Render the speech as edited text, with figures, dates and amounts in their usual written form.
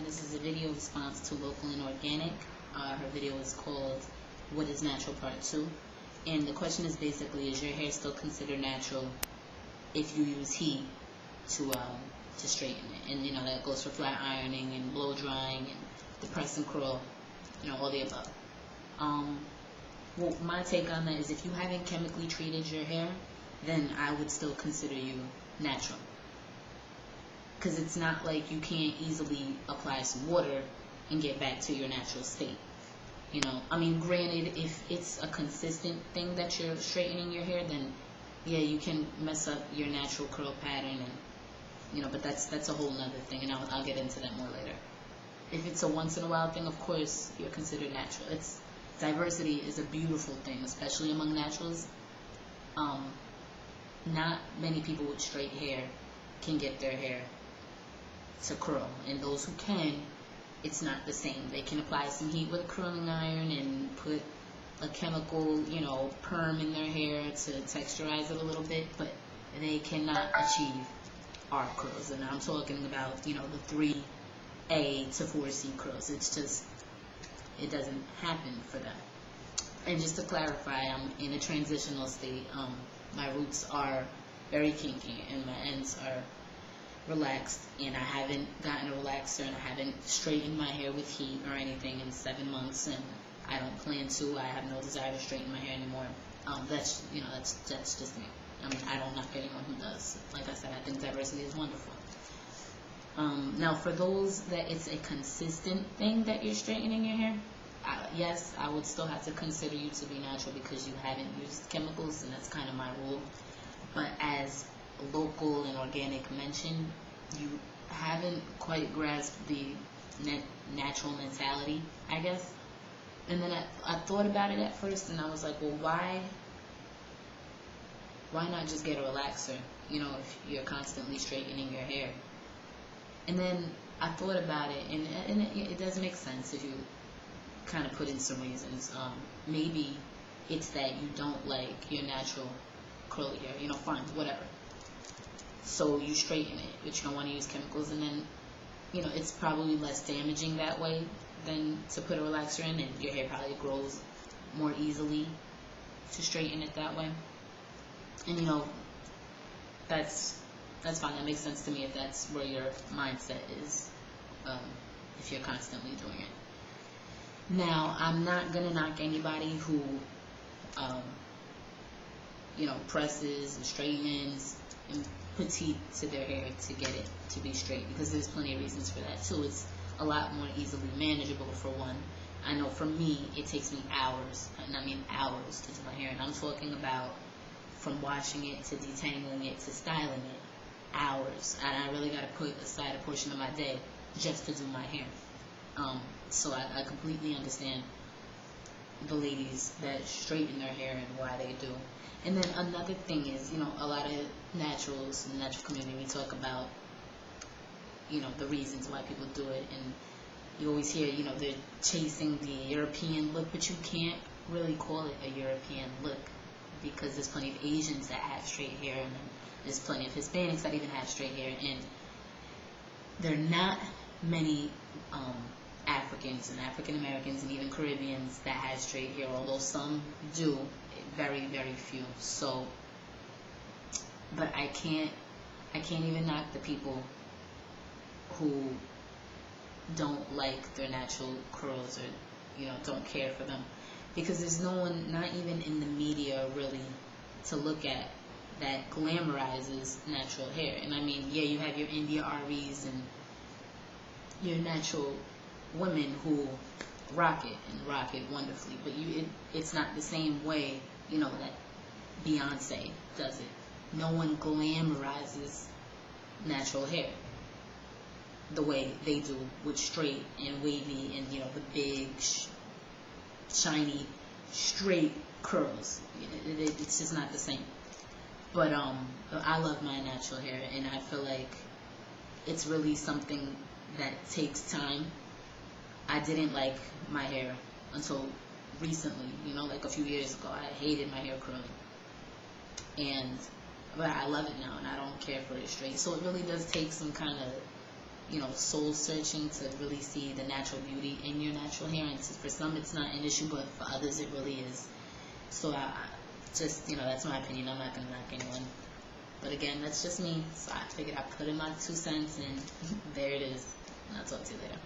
this is a video response to Local and Organic. Her video is called What is Natural Part 2. And the question is basically, is your hair still considered natural if you use heat to straighten it? And that goes for flat ironing and blow drying and the press and curl, all the above. Well, my take on that is if you haven't chemically treated your hair, then I would still consider you natural. Because it's not like you can't easily apply some water and get back to your natural state. Granted, if it's a consistent thing that you're straightening your hair, then yeah, you can mess up your natural curl pattern, and but that's a whole nother thing, and I'll get into that more later. If it's a once in a while thing, of course you're considered natural. Diversity is a beautiful thing, especially among naturals. Not many people with straight hair can get their hair to curl, and those who can, it's not the same. They can apply some heat with a curling iron and put a chemical, perm in their hair to texturize it a little bit, but they cannot achieve arc curls. And I'm talking about, the 3A to 4C curls. It doesn't happen for them. And just to clarify, I'm in a transitional state. My roots are very kinky and my ends are relaxed, and I haven't gotten a relaxer and I haven't straightened my hair with heat or anything in 7 months, and I don't plan to. I have no desire to straighten my hair anymore. That's just me. I don't knock anyone who does. Like I said, I think diversity is wonderful. Now, for those that it's a consistent thing that you're straightening your hair, yes, I would still have to consider you to be natural because you haven't used chemicals, and that's kind of my rule. But as Local and Organic mentioned, you haven't quite grasped the natural mentality, I guess. And then I thought about it at first, and I was like, well, why not just get a relaxer, if you're constantly straightening your hair? And then I thought about it, and it does make sense if you kind of put in some reasons. Maybe it's that you don't like your natural curly hair, fine, whatever. So you straighten it, but you don't want to use chemicals, and then, it's probably less damaging that way than to put a relaxer in, and your hair probably grows more easily to straighten it that way. And, that's fine. That makes sense to me if that's where your mindset is, if you're constantly doing it. Now, I'm not going to knock anybody who, presses and straightens and puts heat to their hair to get it to be straight, because there's plenty of reasons for that too. It's a lot more easily manageable, for one. I know for me, it takes me hours, and I mean hours, to do my hair, and I'm talking about from washing it to detangling it to styling it, hours. And I really got to put aside a portion of my day just to do my hair. So I completely understand the ladies that straighten their hair and why they do. And then another thing is, a lot of naturals in the natural community, we talk about, the reasons why people do it. And you always hear, they're chasing the European look, but you can't really call it a European look, because there's plenty of Asians that have straight hair, and then there's plenty of Hispanics that even have straight hair. And there are not many Africans and African Americans and even Caribbeans that have straight hair, although some do, very, very few. So, but I can't even knock the people who don't like their natural curls, or don't care for them, because there's no one, not even in the media really, to look at that glamorizes natural hair. And yeah, you have your India Aries and your natural women who rock it wonderfully, but it's not the same way, that Beyonce does it. No one glamorizes natural hair the way they do with straight and wavy and, the big, shiny, straight curls. It's just not the same. But I love my natural hair, and I feel like it's really something that takes time. I didn't like my hair until recently, like a few years ago. I hated my hair curly, but I love it now, and I don't care for it straight. So it really does take some kind of soul searching to really see the natural beauty in your natural hair. And for some, it's not an issue, but for others, it really is. So I just, that's my opinion. I'm not going to knock anyone. But again, that's just me. So I figured I'd put in my 2 cents, and there it is. And I'll talk to you later.